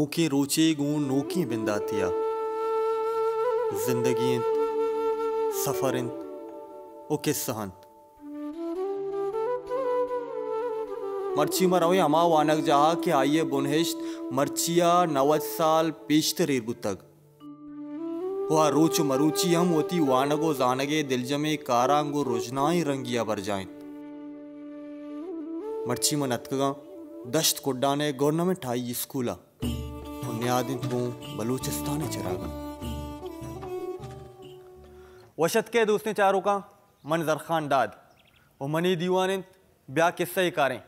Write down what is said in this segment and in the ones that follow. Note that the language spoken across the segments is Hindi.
नोके रोचे गूं नोकी बिंदातिया जिंदगी सफर ओ किस्सहन मर्ची मरवे अमा वानक जहा के आइए बुनहिश्त मर्चिया 90 साल पेशतरेर बुतग हुआ रोच मरूची हम होती वानगो जानगे दिलजमे कारांगो रोजनाई रंगिया बर जाए मर्ची मनतगा दश्त कोड्डाने गवर्नमेंट हाई स्कूला बुनियादिन को बलूचिस्तान चरागा वशत के दोस्तने चारों का मंजर खान दाद वो मनी दीवान ब्या किस्सा ही कारें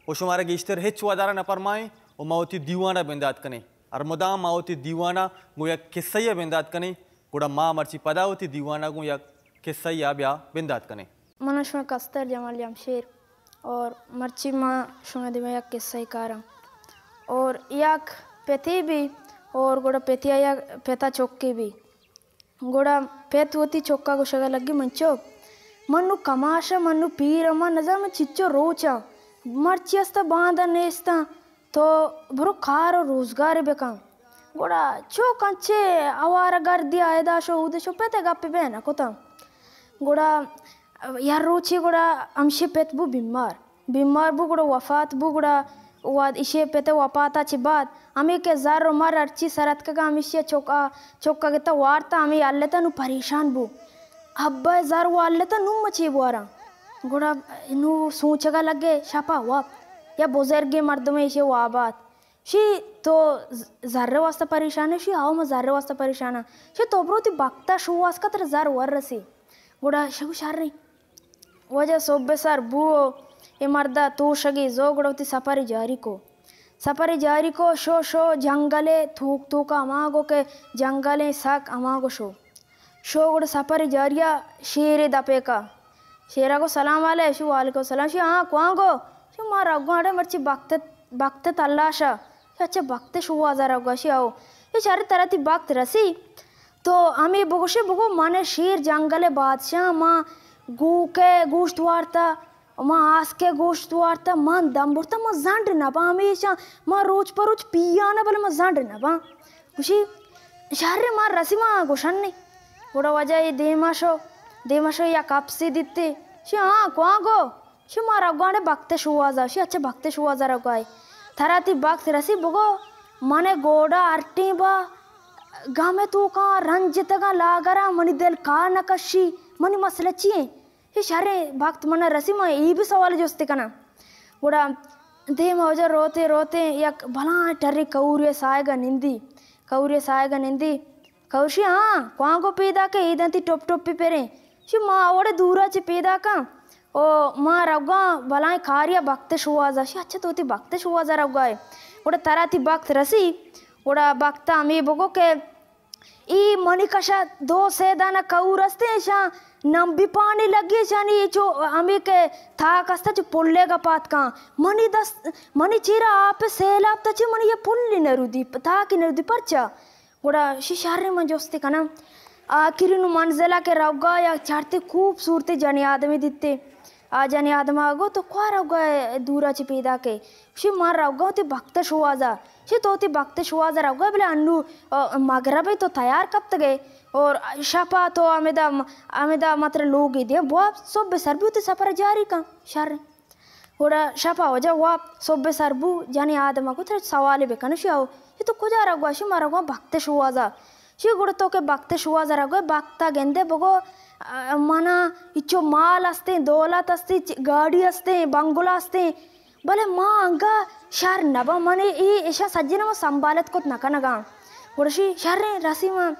वो शुमारा गेश्तर हिच वादारा न फरमाए वो मावती दीवाना बिंदात कने और मुदाम मावती दीवाना गो या किस्सा ही बिंदात कने गुड़ा माँ मर्ची पदा होती दीवाना गो या किस्सा ही ब्या बिंदात कने मनश में कस्तर जमाल जमशेर और मर्ची माँ शुमे दिवा या किस्सा ही कारा और याक पेथी भी और गुड़ा पेथिया या पेथा चौकी भी गुड़ा पेथ होती चौका को शगा लगी मंचो मनु कमाशा मनु पीरमा नजर में चिच्चो रोचा मर्ची अस्ता बांधा नेस्ता तो भरो खारो रोजगार बेका गोड़ा चो कंचे आवारा घर दिया ऐदाशो उदेशो पेते गप्पे बेना कोता गोड़ा यार रोची गोड़ा अमशे पेत बु बीमार बु गोड़ा वफात बु गोड़ा वाद इशे पेते वफाता ची बात अमी के जार मार अर्ची सरत का अमिशे चौका के ता वार्ता अमी अल्लेता नु परेशान बु अब्बा जार वो अल्लेता नु मची बुआरा गोड़ा इनु सोचगा लगे शापा हुआ या बुजुर्गे मर्द में इसे हुआ बात शी तो ज़र्रे वास्ता परेशान है शी आओ मैं ज़र्रे वास्ता परेशान है शी तो ब्रोती बक्ता शुवास का तेरे ज़र वर रसी गोड़ा शगु शार रही वजह सोबे सर बू ये मर्दा तो शगी जो गोड़ती सफारी जारी को शो जंगले थूक अमागो के जंगले साक अमागो शो गोड़ सफारी जारिया शेरे दपे का शेरा को सलाम वाले शु वालेकुम सलाम शु हाँ कुआं को शु मारा गुआड़े मर्ची बक्ते तल्लाशा अच्छा बक्ते शु आजार अगुआ शु आओ ये चारे तरह ती बक्त रसी तो हमें बगोशे बगो माने शेर जंगले बादशाह माँ गू के गोश्त वारता माँ आस के गोश्त वारता माँ दम बुरता माँ जांड ना पा हमेशा माँ रोज पर रोज पिया ना बोले माँ जांड ना पा खुशी शारे माँ रसी माँ गोशन नहीं थोड़ा वजह ये देमाशो या कापसी दिते शी हाँ कुआं गो शी मारा गुआड़े बक्ते शुआजा शी अच्छा बक्ते शुआजा रगवाई थराती बक्त रसी बगो माने गोड़ा अर्टी बा गामे तू का रंजित का लागरा मनी दिल का नकशी मनी मसले चिए ये सारे बक्त मने रसी मां ये भी सवाल जोस्ते कना गोड़ा दे मौजा रोते या भला टर्री कौरे सायगा निंदी कौशी हाँ कुआं को पीदा के इदंती टोपी पेरे शी माँ ओडे दूरा ची पीदा का ओ माँ रगवा भलाई खारिया बक्ते शुआजा शी अच्छा तोती बक्ते शुआजा रगवाए ओडे तराती बक्त रसी ओडा बक्ता अमी बगो के ई मनी कशा दो सेदाना कौरस्ते शा नंबी पानी लगी शानी जो अमी के था कस्ता जो पुल्लेगा पात का मनी चीरा आप सेलाप तची मनी ये पुल्ली नरुदी था कि नरुदी परचा गोड़ा शिशारे में जोस्ते कना आखिर नु मंजिला के रवगा या चारते खूबसूरती जानी आदमी दिते आ जानी आदम आगो तो क्वा रवगा दूरा ची पैदा के शी मार रवगा ते भक्त शुआजा शी तो ते भक्त शुआजा रवगा बले अन्नु मगरबे तो तैयार कब तक गए और शापा तो आमेदा मात्र लोग ही दिया बहुत सब सरबू ते सफर जारी का शार गोड़ा शापा हो जा वो सब सरबू जानी आदम आगो तेरे सवाल बेकन शी आओ ये तो कुछ रवगा शी मार रवगा भक्त शुआजा शी गुड़तो के बक्ते शुआ जरा गो बक्ता गेंदे बगो मना इच्चो माल अस्ते दौलत अस्ते गाड़ी अस्ते बंगुला अस्ते भले माँ अंगा शार नबा मने ये ऐसा सज्जन वो संभालत को नका गुड़शी शार रसी माँ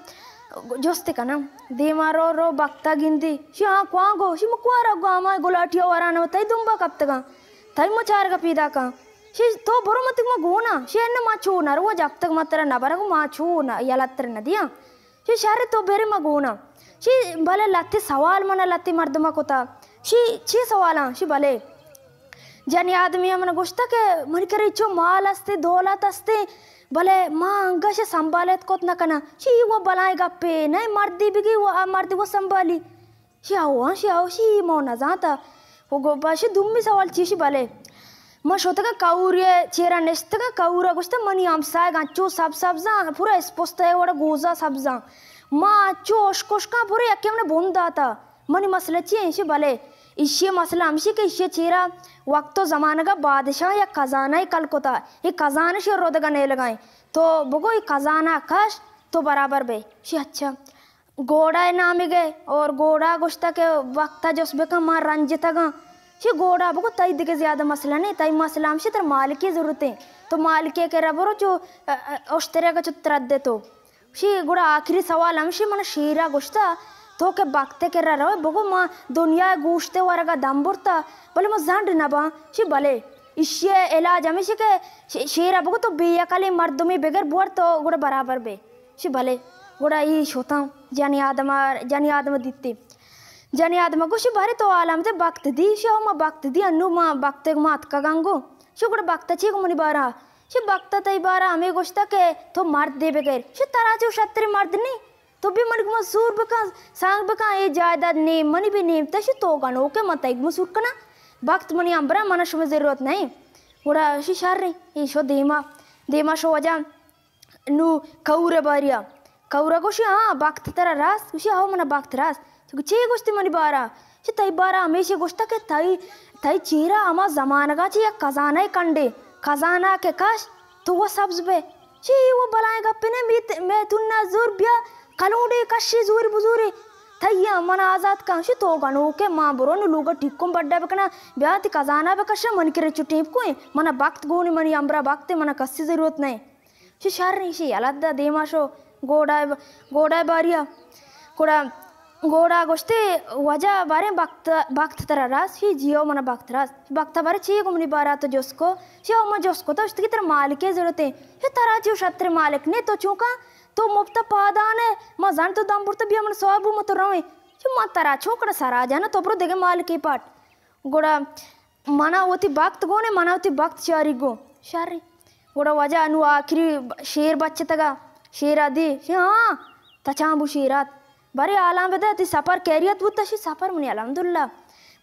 जोस्ते कना दे मारो रो बक्ता गिंदी शी हाँ कुआं गो शी मुकुआ रगो आमा गुलाटिया वराना तई दुम्बा कब तक तई मुचार का पीदा का शी तो बरो मत मा गोना शी एन्न मा चूना रो जब तक मात्र न बरगो मा चूना यलत्र नदिया शी शारे तो बेरे मा गोना शी भले लत्ती सवाल मना लत्ती मर्दमा कोता शी सवाला शी भले जानी आदमी मन गोश्ता के मन करे इचो माल अस्ते दौलत अस्ते भले माँ अंगा से संभालेत कोत न कना शी वो बलाए गप्पे नहीं मर्दी बिगी वो मर्दी वो संभाली शी आओ शी मो न जाता वो गोबा शी दुम्मी सवाल ची शी भले Mashotaka kaurye chera nestaka kaura gusta mani amsa gancho sabza pura esposta है वड़ा गोजा sabza माँ अच्छो ओशकोशका पूरे यके हमने बोंदा था मनी मसले चाहिए इसे भले इसे मसला हमसे के इसे चेरा वक्त तो ज़माने का बादशाह या खजाना ही कल को था ये खजाने से रोद का नहीं लगाएं तो बगो ये खजाना काश तो बराबर बे शे अच्छा घोड़ा है नामी गए और घोड़ा गुस्ता के वक्त जो उसबे का मार रंजिता का ये घोड़ा बगो ताई दिखे ज़्यादा मसला नहीं ताई मसला हमसे तर मालिक की ज़रूरत है तो मालिक के रबरो जो उस तरह का चुत्तर दे तो शी गुड़ा आखिरी सवाल हमशी मन शीरा गुस्ता तो के बागते के रहा बगो माँ दुनिया गुस्ते वारा दम बुरता बोले मैं जान ना बा शी भले इश्ये इलाज हमें के शीरा बगो तो बिया काली मर्दों में बगैर बुर तो गुड़ा बराबर बे शी भले गुड़ा ये शोता जानी आदम दित्ती जानी आदम को शी बारे तो आलम ते बागते दी शी माँ बागते दी अन्नू माँ बागते मात का गंगो शी गुड़ा बागता ची को मनी बारा शी बागता तई बारा हमें गुस्ता के तो मर्द दे बगैर शी तराजू शत्री मर्द नहीं तो भी मन को मसूर बका सांग बका ये जायदाद ने मनी भी नहीं तशी तो गानो के मत एक मसूर कना वक्त मनी अंबरा मनश में जरूरत नहीं उड़ा शी शार रे ये शो देमा शो वजह नु कौरे बारिया कौरा को शी हाँ वक्त तेरा रास शी आओ मना वक्त रास तो चे गुस्ती मनी बारा शी तई बारा हमेशा गुस्ता के तई चेरा अमा जमाना का ची या खजाना ही कंडे खजाना के काश तो वो सब्ज बे शी वो बलाएगा पिने मैं तुन्ना जोर बिया कलोडे कशी जोर बुजुरे थैया मन आजाद का शी तो गनो के मां बरो नु लोग टिक्कों बड्डा बकना ब्याति खजाना बकशा मन के चुटेप को मन वक्त गोनी मनी अंबरा वक्त मन कस्सी जरूरत नहीं शी शहर नहीं शी अलद्दा देमाशो गोड़ा बारिया कोड़ा गोड़ा गोश्ते वजह बारे वक्त तरह रास ही जियो मना वक्त रास वक्त बारे चाहिए को मनी बारा तो जोस्को शी ओमा जोस्को तो उसकी तरह मालिक की जरूरत है ये तरह जो शत्रु मालिक ने तो चूका तो मुफ्ता पादान है माँ जान तो दाम बुरता भी हमने स्वाबू मत रहे जो माँ तरह छोकड़ा सारा जाना तो पर देखे मालिक की पाट गोड़ा मना होती वक्त गोने मना होती वक्त शारी गो शारी गोड़ा वजह अनु आखिरी शेर बच्चे तका शेर आदि हाँ तचाबू शेरात बारे आलाम बता ती सफर कैरियत वो तशी सफर मुनी अलहमदुल्ला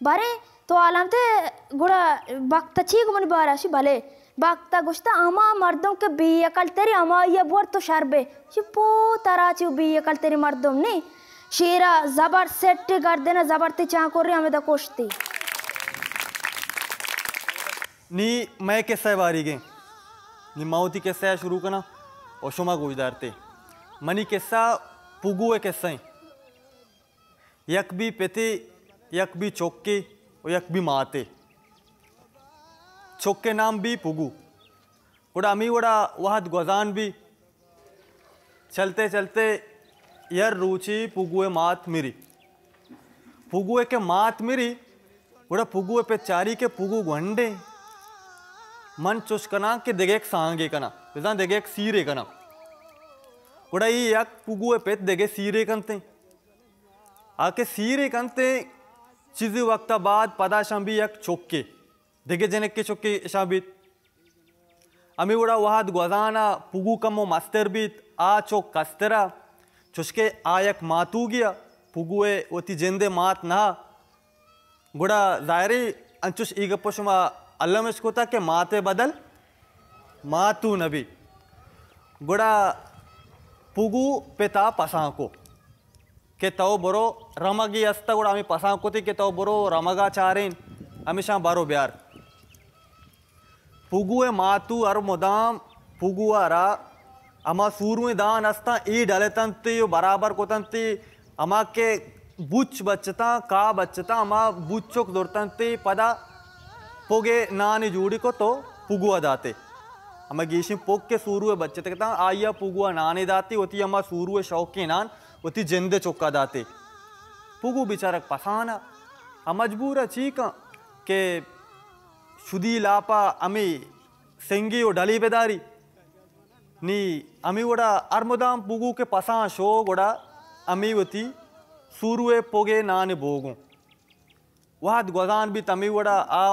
बारे तो आलाम ते गुड़ा वक्त अच्छी को मुनी बारा शी भले वक्त गुस्ता अमा मर्दों के बिया कल तेरी अमा ये बोर तो शर्बे शिपो तरा चु बिया कल तेरी मर्दों ने शेरा जबर सेट कर देना जबरती चाह कर रही हमें तो कोश्ती नी मैं कैसे बारी गए नी माउती कैसे शुरू करना और शुमा गुजदारते मनी कैसा पुगुए कैसे यक भी पेते यक भी चौके और यक भी माते चौके नाम भी पुगु उड़ा अमी उड़ा वहद गजान भी चलते चलते यार रूची पुगुए मात मिरी पुगुए के मात मिरी उड़ा पुगुए पे चारी के पुगु घंडे मन चुस्कना के देगे एक सांगे कना विजान देगे एक सीरे कना उड़ा ये यक पुगुए पे देगे सीरे कंते आके सीरे कंते चीज़ वक्त बाद पदा शंबी यक चौके देगे जने के चौके शाबित अमी उड़ा वहाद गुजाना पुगु कमो मास्टर बीत आ चौक कस्तरा चुस्के आयक मातू गया पुगुए वती जिंदे मात ना गुड़ा जायरी अंचुश ईग पुष्मा अल्लाह में इसको था के माते बदल मातू नबी गुड़ा पुगु पेता पसा को के तो बरो रमगी अस्ता गुड़ा हमें पसा को थी के तो बरो रमगा चारें हमेशा बारो ब्यार पुगुए मातू अर मुदाम पुगुआ रा अमा सूरुए दान अस्ता ई डाले तंती बराबर को तंती अमा के बुच बच्चता का बच्चता अमा बुच्चोक दोरतंती पदा पोगे नानी जूड़ी को तो पुगुआ दाते अमा गीशी पोग के सूरुए बच्चे तक आइया पुगुआ नानी दाती होती अमा सूरुए शौकी नान होती जिंदे चौका दाते पुगु बेचारा पसाना हम मजबूर चीका के शुदी लापा अमी सेंगी और डली बेदारी नी अमी वड़ा अरमुदाम पुगु के पसा शो वड़ा अमी वती सूरुए पोगे नाने बोगो वहाद गजान भी तमी वड़ा आ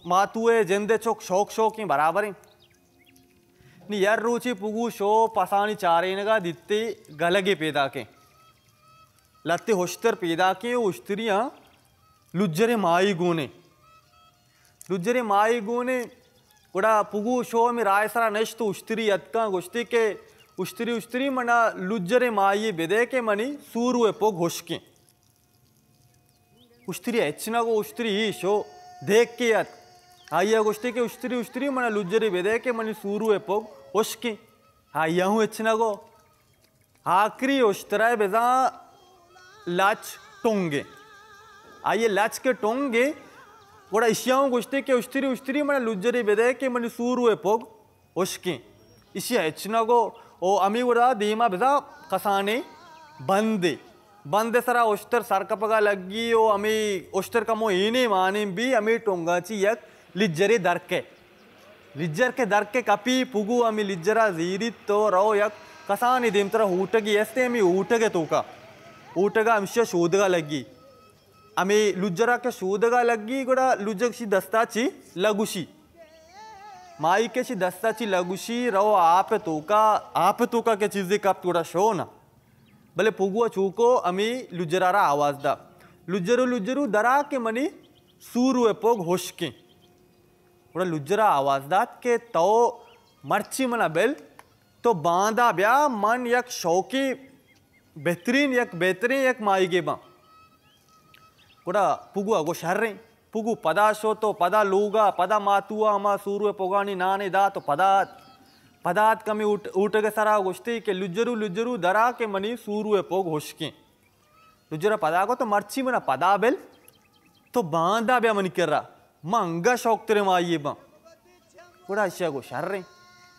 मातुए जिंदे चौक शौक ही बराबर ही नी यार रूची पुगु शो पसानी चारे नगा दित्ते गलगे पैदा के लत्ते होश्तर पैदा के उश्तरियाँ लुज्जरे माई गोने गुड़ा पुगु शो में रायसरा नेश्तु उश्तिरी अत्का गुश्ती के उश्तिरी मना लुज्जरे माई बेदे के मनी सूरुए पोग होश्के उश्तिरी ಹೆಚ್ಚಿನ गो उश्तिरी शो देख के यत आया गुश्ती के उश्तिरी मना लुज्जरे बेदे के मनी सूरुए पोग होश्के आया हूँ ಹೆಚ್ಚಿನ गो आखिरी उश्तरा बेजा लाच टोंगे आइए लाच के टोंगे गुड़ा इशियाओं गुश्ती के उश्तिरी मना लुज्जरे बेदे के मनी सूरुए पोग होश्के इशिया ಹೆಚ್ಚಿನ गो ओ अमी गुड़ा दीमा बेजा कसाने बंदे सरा उश्तर सरकपगा लगी ओ अमी उश्तर कमो इने माने भी अमी टोंगाची यक लिज्जर के दरके कपी पुगु अमी लिज्जरा जीरित तो रो यक कसाने दीम तरह ऊटगी ऐसे अमी ऊटगे ऊटगा अमशा शोधगा लगी अमी लुज्जरा के शोधगा लगी गुड़ा लुज्जगशी दस्ताची लगुशी माई के शी दस्ताची लगुशी रो आप तोका के चीजें कप थोड़ा शो ना भले पुगुआ चूको अमी लुज्जरारा आवाज दा लुज्जरू दरा के मनी सूरु पोग होश्के थोड़ा लुज्जरा आवाज दात के तो मर्ची मना बेल तो बांधा ब्या मन यक शौकी बेहतरीन यक माई के बा थोड़ा पुगुआ गो शर्रे पुगु पदा शो तो पदा लूगा पदा मातुआ अमा सूरु पोगानी नाने दा तो पदात कमी ऊटगे सरा गुश्ती के लुज्जरू दरा के मनी सूरुए पोग होश्के लुज्जरा पदा को तो मर्ची मना पदा बेल तो बांधा ब्या मनी कर रहा मंगा शौक तेरे माइये बा गुड़ा इश्या गो शर्रे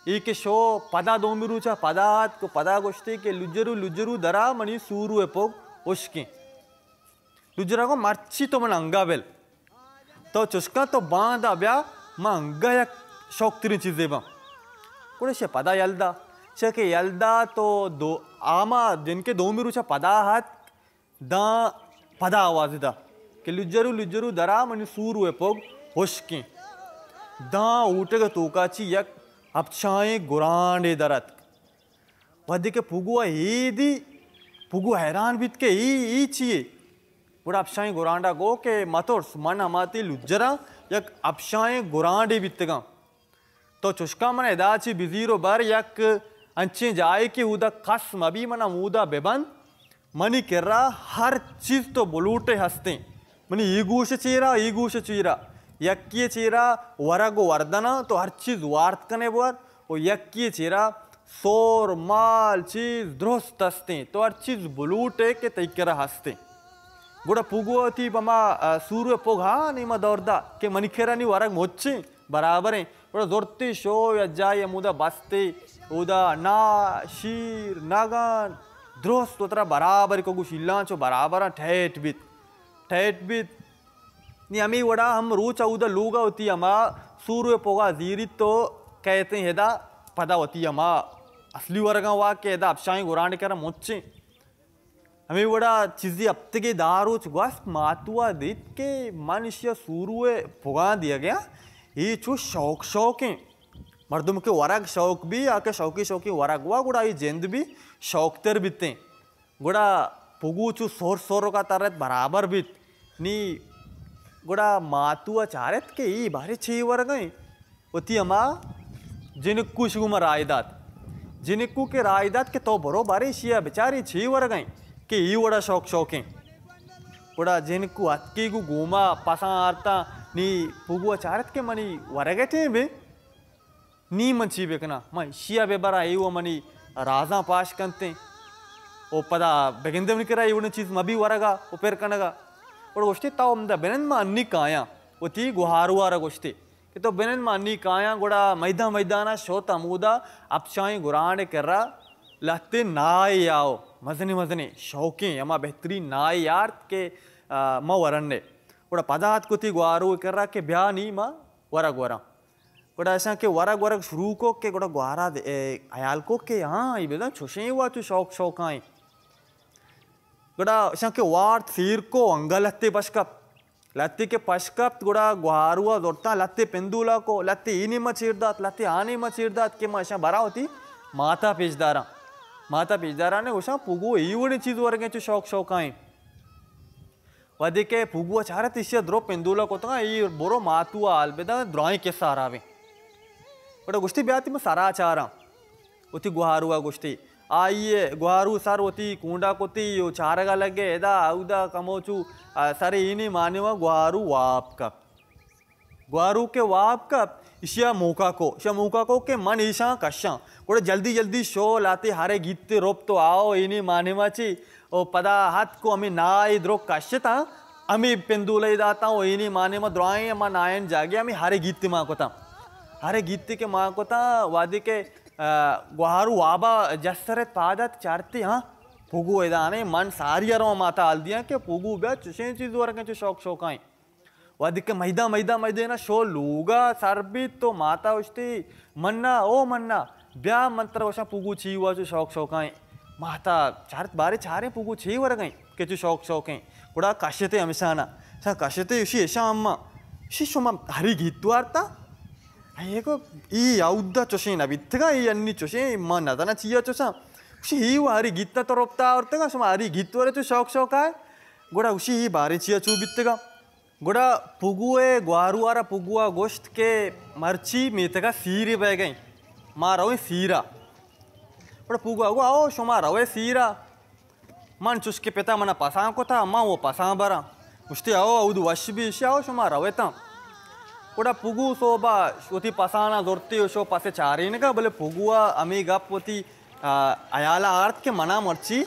एक शो पदा दोमिरू चा पदात को पदा गुश्ती के लुज्जरू दरा मनी सूरुए पोग होश्के लुज्जरा को मर्ची तो मन अंगा बेल तो चुस्का तो बांधा ब्या मंगा या शौक तेरी चीजें बा कुड़े शे पदा यल्दा शके यल्दा तो दो आमा जिनके दो मिरुचा पदा हाथ दा पदा आवाज दा के लुज्जरू दरा मनी सूरुए पोग होश्के दा ऊटगे तोकाची यक अपछाए गुरांडे दरत वदी के पुगुआ दी पुगु हैरान बीत के ई चाहिए गुड़ा अपछाए गुरांडा गो के मतोर्स मन हमाती लुज्जरा यक अपछाए गुरांडे बीतगा तो चुष्का मन एदाची बिजीरो बर यक अंचे जाए कि उदा कस मबी मना मूदा बेबंद मनी केर्रा हर चीज तो बुलूटे हंसते मनी ईगूश चीरा यक्की चीरा वरगो वर्दना तो हर चीज वार्त कने बर और यक्की चीरा सोर माल चीज द्रोस्त हंसते तो हर चीज बुलूटे के तैकेरा हंसते गुड़ा पुगुवती बमा सूर्य पोगा नहीं मा दौरदा के मनिखेरा नहीं वरग मोच्चे बराबर है थोड़ा जोरती शो या जाए मुदा बसते उदा ना शीर नागान द्रोस्त उतरा बराबर को कुछ इल्लांचो बराबर ठेठ बीत नी अमी वड़ा हम रूचा उदा लूगा होती अमा सूर्य पोगा जीरी तो कहते हैं दा पदा होती अमा असली वर्गा वा के दा अपशाई गुरांड करा मोच्चे हमें वड़ा चीज़ी अब तक दारूच गस मातुआ दित के मनुष्य सूर्य पोगा दिया गया ये चू शौक हैं मर्दुम के वरग शौक भी आके शौकी वरग हुआ गुड़ा ये जेंद भी शौक तर बीते गुड़ा पुगु चू सोर का तरत बराबर बीत नी गुड़ा मातुआ चारत के ये बारे छे वर गए उती अमा जिनकु शुमा जिनकु के रायदात के तो बरो बारे शिया बेचारी छे वर गए के ये वड़ा शौक हैं गुड़ा जिनकु अत्की गु घूमा पसा आरता नी पुगुआ चारत के मनी वरगटे बे नी मंची बेकना मैं शिया बेबरा एवो मनी राजा पाश कंते ओ पदा बेगिंदे मनी करा इवने चीज मबी वरगा ओ पेर कनगा और गोष्टी ताव मदा बेनन मा अन्नी काया ओती गुहारुवारा गोष्टी कि तो बेनन मा अन्नी काया गुड़ा मैदाना शोता मुदा अपशाई गुरांडे कररा लहते नाय याओ मजनी शौकी यमा बेहतरीन नाय यार के मा वरन्ने गुड़ा पदात को ती गुआरू कर रहा के ब्या नहीं माँ वरग गुड़ा ऐसा के वरग शुरू को के गुड़ा गुआरा अयाल को के हाँ ये बेदा छुशे हुआ तू शौक आई गुड़ा ऐसा के वार्त सीर को अंगा लत्ते के पशकप गुड़ा गुआरुआ दोड़ता लत्ते पेंदुला को लत्ते इनी मचीरदात लत्ते आने मचीरदात के माशा बरा होती माता पेजदारा ने उषा पुगु ईवने चीज वरगे चू शौक आई वदिके पुगुआ चारत इश्य द्रो पेंदुला को तो ये बोरो मातुआ आलबेदा द्रोई के सारावे उड़ा गुश्ती ब्याती में सराचारा उती गुहारुआ गुश्ती आइए गुहारू सर उती कूंडा कोती यो चारगा लगे एदा आउदा कमोचू सरे इनी मानेवा गुहारू वाप का गुहारू के वाप का इशिया मौका को के मन ईशा कशा कोड़े जल्दी जल्दी शो लाते हारे गीते रोप तो आओ इनी मानेवाची ओ पदा हाथ को अमी नाई द्रो कशता अमी पेंदुले दाता ओ इनी मानेवा द्रोई अमा नायन जागे अमी हारे गीते माँ कोता हारे गीते के माँ कोता वादी के गुहारू वाबा जसरे पादत चारती हाँ पुगु एदाने मन सारी अरो माता आल दिया के पुगु ब्या चुशे चीज वरके चु शौक आई वादिक मैदा ना शो लूगा सरबित तो माता उष्टी मन्ना ओ मन्ना ब्या मंत्र वशा पुगु छी हुआ चु शौक आई माता चार बारे चारे पुगु छी वर गई के चु शौक आई कुड़ा काश्यते अमिशाना सा काश्यते उशी ऐशा अम्मा उशी शोमा हरी गीतवार्ता अयेको ई औद्दा चोशेना बित्तगा ई अन्नी चोशे मा नदना चिया चोसा उशी ही हरी गीत तो रोपता औरतगा शोमा हरी गीतवारे चु शौक आए गोड़ा उशी ही बारे चिया चु बित्तगा गोड़ा पुगुए गुआरुआरा पुगुआ गोश्त के मर्ची मेतगा सीरी बह गई माँ रवे सीरा गोड़ा पुगुआ गो आओ शुमा रवे सीरा मन चुस्के पिता मना पसा को था माँ वो पसा बरा उष्टे आओ औद वश भी आओ शुमा रवे था गोड़ा पुगु सोबा शोती पसाना जोरती शो पासे चारीन का बोले पुगुआ अमी गप होती अयाला आर्थ के मना मर्ची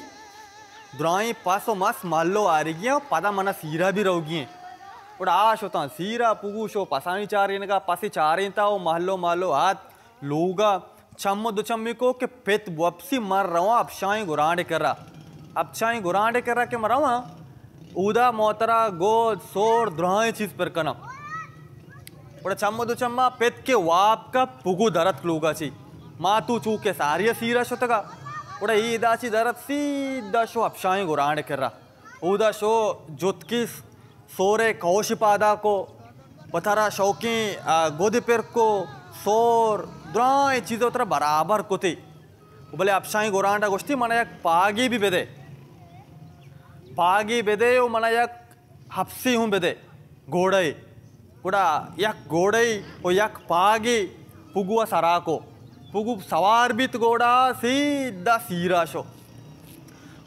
द्राई पासो मस माल्लो आ रही है पदा मना सीरा भी रहोगी उड़ा आश होता सीरा पुगु शो पसानी चारीन का पासी चारीन था वो महलो हाथ लोगा चम्मो दो चम्मी को के पेत वपसी मर रहा अब शाई गुरांडे कर के मर रहा उदा मोतरा गोद सोर द्राई चीज पर कना उड़ा चम्मो दो चम्मा पेत के वाप का पुगु दरत लोगा ची माँ तू चू के सारिया सीरा शो तका उड़ा ई दाची दरत सीधा शो अब शाई गुरांडे कर रहा उदा शो जुतकिस सोरे कौशिपादा को पथरा शौकी गोदे को सोर द्राय चीज़ों तरह बराबर को थी बोले अपशाई गोरांडा गोष्ठी मना यक पागी भी बेदे वो मना यक हफ्सी हूँ बेदे घोड़े गुड़ा यक घोड़े वो यक पागी पुगुआ सराको पुगु सवार बीत घोड़ा सीधा सीरा शो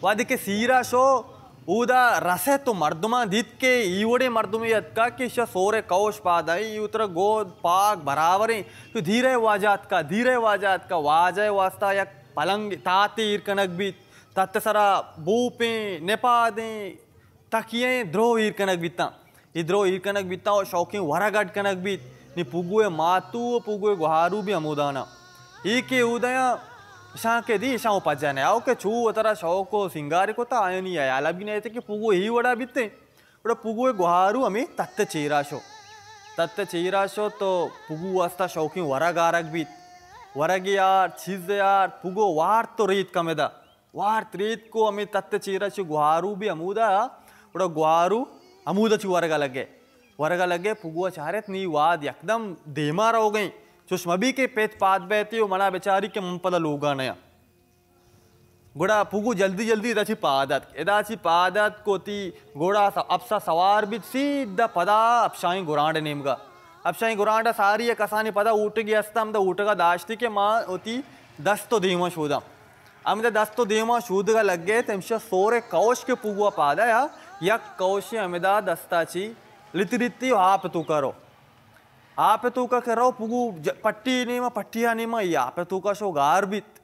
वादी के सीरा शो ऊदा रसे तो मर्दमा दित के ईवड़े मर्दमी का कि सोरे कौश पादाई उतर गोद पाक बराबर तो धीरे वाजात का वाजय वास्ता या पलंग ताती इरकनक बीत तत्सरा बूपे नेपादे तकिए द्रो इरकनक बीता इद्रो इरकनक बीता और शौकी वरगट कनक बीत नि पुगुए मातू पुगुए गुहारू भी अमुदाना ई के उदया शां के दी शां पजाने आओ के छू उतरा शौको सिंगारी को ता आयो नहीं आया अलग भी नहीं थे कि पुगु ही वड़ा बीते वड़ा पुगुए गुहारू हमें तत्ते चीराशो तो पुगु वास्ता शौकी वरगारक बीत वरग यार चीज यार पुगो वार तो रीत कमेदा वार रीत को हमें तत्ते चीराशो गुहारू भी अमूदा वड़ा गुहारू अमूदा चू वरगा लगे पुगुआ चारेत नी वाद एकदम देमार हो गई सुषमबी के पेट पात बैती हो मना बेचारी के मुंपदा लोगा नया गोड़ा पुगु जल्दी एदाची पादत कोती गोड़ा अपसा सवार भी सीधा पदा अपशाई गुरांड नेमगा अपशाई गुरांडा सारी कसानी पदा ऊट की अस्तम द ऊटगा दाश्ती के माँ होती दस्तो देवा शोदा अमित दस्तो देवा शूद का लग गए तमशा सोरे कौश के पुगुआ पादा यक कौश अमिदा दस्ताची लितिरित्ती आप तू करो आप तू का करो पुगु पट्टिया नीमा ये आप तू का शो गारबित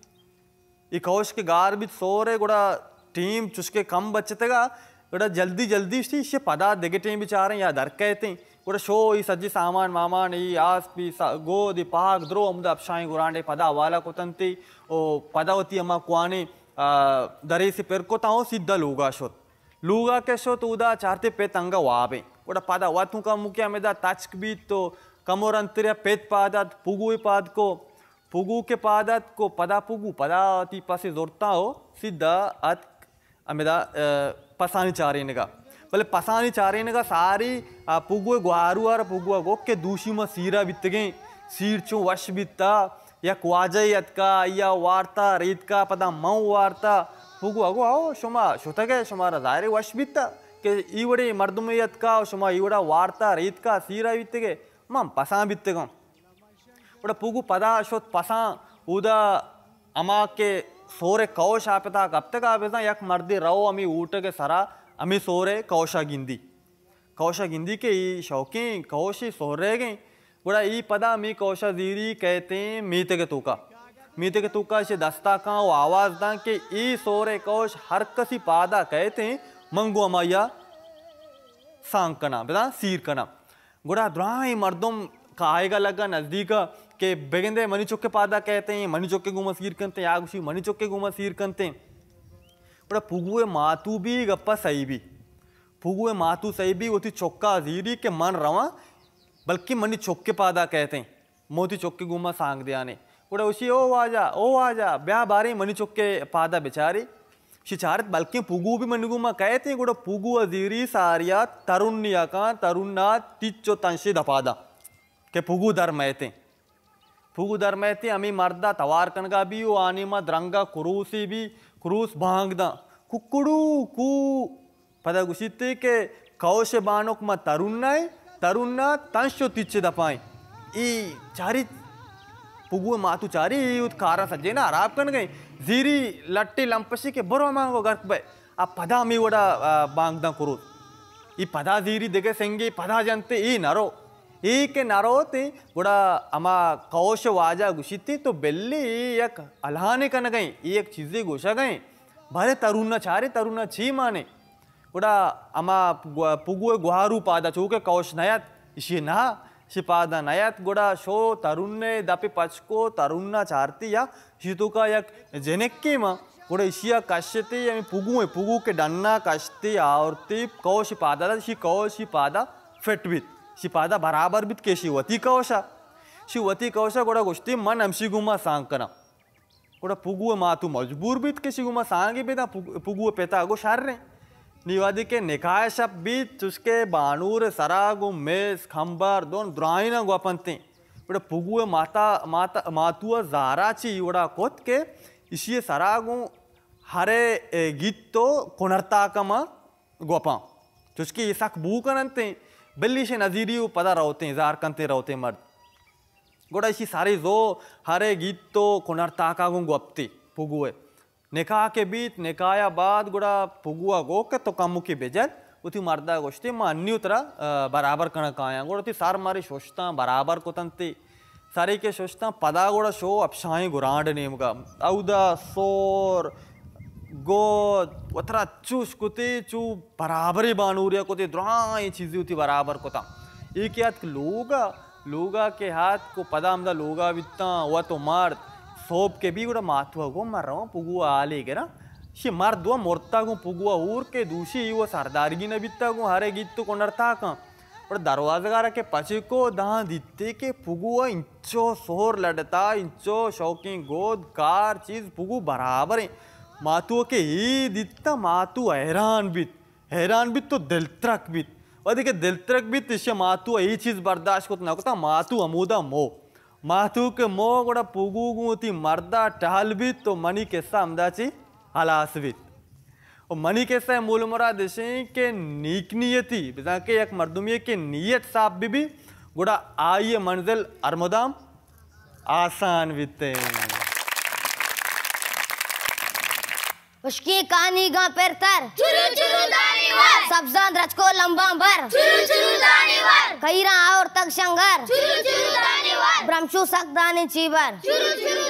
ये कौश के गारबित सोरे गुड़ा टीम चुसके कम बचतेगा गुड़ा जल्दी इसे पदा देगे टीम बेचारे या दर कहते गुड़ा शो ये सज्जी सामान मामान ये आस पी गोद पाक द्रो अमुद अपशाई गुरांडे पदा वाला को तंती ओ पदावती अम्मा कुआने दरे से पेर को ताओ सीधा लूगा के शो तो उदा चारते पे तंगा वाबे गुड़ा पदा वातू का मुख्य मेदा ताचक बीत तो कमोर अंतरिया पेट पादत पुगु के पादत को पदा पुगु पदा ती पासे जोरता हो सीधा अत अमेदा पसानी चारेनेगा बोले पसानी चारेनेगा सारी पुगुए गुआरुआर पुगुआ गो के दूषी में सीरा बित गए सीर चो वश बिता या क्वाजय का या वार्ता रीत का पदा मऊ वार्ता पुगुआ गो आओ शुमा शुतगे शुमारा जारे वश बिता के ईवड़े मर्दमयत का शुमा ईवड़ा वार्ता रीत का सीरा बित गए मम पसा बित्तेगा उड़ा पुगु पदा शोत पसा उदा अमा के सोरे कौश आपता कब तक आपेता यक मर्दी रहो अमी ऊट के सरा अमी सोरे कौशा गिंदी के ई शौकी कौशी सोरे गई गुड़ा ई पदा मी कौशा जीरी कहते मीते के तूका से दस्ता का वो आवाज दा के ई सोरे कौश हर कसी पादा कहते मंगू अमाया सांकना बता सीर कना गुड़ा द्राई मर्दम का आएगा लगा नजदीक के बेगंदे मनी चौके पादा कहते हैं मनी चौके गुमा सीर करते हैं आगुशी मनी चौके गुमा सीर करते हैं बड़ा पुगुए मातू भी गप्पा सही भी पुगुए मातू सही भी होती चौका जीरी के मन रवा बल्कि मनी चौके पादा कहते हैं मोती चौके गुमा सांग दिया ने बड़ा उसी ओ आजा ब्याह बारे मनी चौके पादा बेचारी शिचारत बल्कि पुगु भी मनी गुमा कहते हैं गुड़ा पुगु अजीरी सारिया तरुण्या का तरुणा तिच्चो तंशी दपादा के पुगु धर्मयते अमी मर्दा तवार कनगा भी वो आने मा द्रंगा कुरूसी भी कुरूस भांगदा कुकुड़ू कू पदा गुसिते के कौशे बानोक मा तरुन्ना तंशो तिच्चे दपाई ई चारी पुगु मातु चारी उत कारा सज्जे ना आराप कन गई जीरी लट्टी लंपसी के बरो मांगो गर्क बे आ पदा मी वड़ा बांगदा कुरूस ई पदा जीरी देगे सेंगे पदा जनते ई नरो के नरोते गुड़ा अमा कौश वाजा गुशिती तो बेल्ली एक अलहाने कन गई एक चीजें घुसा गई भरे तरुणा छी माने गुड़ा अमा पुगुए गुहारू पादा चूके कौश नयत इसी ना शिपादा नयत गुड़ा शो तरुणे दपि पचको तरुणा चारती या शितु का एक जेनेक्की मा गुड़ा इशिया कश्यती यमी पुगु के डन्ना कश्ती आवर्ती कौश पादा शी कौश पादा फेटवित शिपादा बराबर बित के शिवती कौशा गोड़ा गोष्टी मन अंशी गुमा सांग कना गोड़ा पुगुए मातु मजबूर बित के शिगुमा सांगी बेदा पुगुए पेता गो शार्रे निवादी के निकाय शब बीत चुसके बानूर सरागु मेस खंबर दोन द्राइना गोपंते गोड़ा पुगुए मातुआ जाराची गोड़ा कोत के इसी सरागु हरे गीतो कुनरता कमा गोपा चुसके इसक बू कनते बिल्ली से नजीरी पदा रहते हैं जार कंते रहते मर्द गोड़ा इसी सारे जो हरे गीत तो कुनरता का गुप्ती पुगुए निकाह के बीत निकाया बाद गोड़ा पुगुआ गो के तो कमु की बेजर उती मर्दा गोश्ती मां अन्य उतरा बराबर कणक आया गोड़ा ती सार मारी सोचता बराबर को तंती सारी के सोचता पदा गोड़ा शो अपशाई गुरांड नेम का औदा सोर गोद वतरा चूस कुते चू बराबरी बानूरिया कुते द्राई चीज़ी होती बराबर कोता एक याद लोगा के हाथ को पदामदा लोगा बित्ता वह तो मर्द सोप के भी गुड़ा माथुआ गो मर रहा हूँ पुगुआ आले के ना शि मर्द वो मोरता गो पुगुआ ऊर के दूसरी वो सरदारगी न बित्ता गो हरे गीत तो कोनरता का और दरवाज़गारा के पचे को दां दिते के पुगुआ इंचो सोर लड़ता इंचो शौकी गोद कार चीज़ पुगु बराबर है मातुओं के ही दित्ता मातु हैरान बित तो दिलत्रक बित और देखिए दिलत्रक बित इससे मातु यही चीज़ बर्दाश्त को ना होता मातु अमूदा मातु के मोह गोड़ा पुगुगुती मर्दा टहल बित तो मनी केसा अमदाची हलास बित और मनी केसा मूल मुरा देशे के नीक नियति बिना के एक मर्दुमिये के नियत साफ भी गोड़ा आइए मंजिल अरमोदाम आसान बिते उसकी कहानी गा पेर तर चुरु चुरु दानी वर सब्जान रचको लंबा भर चुरु चुरु दानी वर कईरा और तक शंगर चुरु चुरु दानी वर ब्रह्मशु सक दानी चीबर चुरु चुरु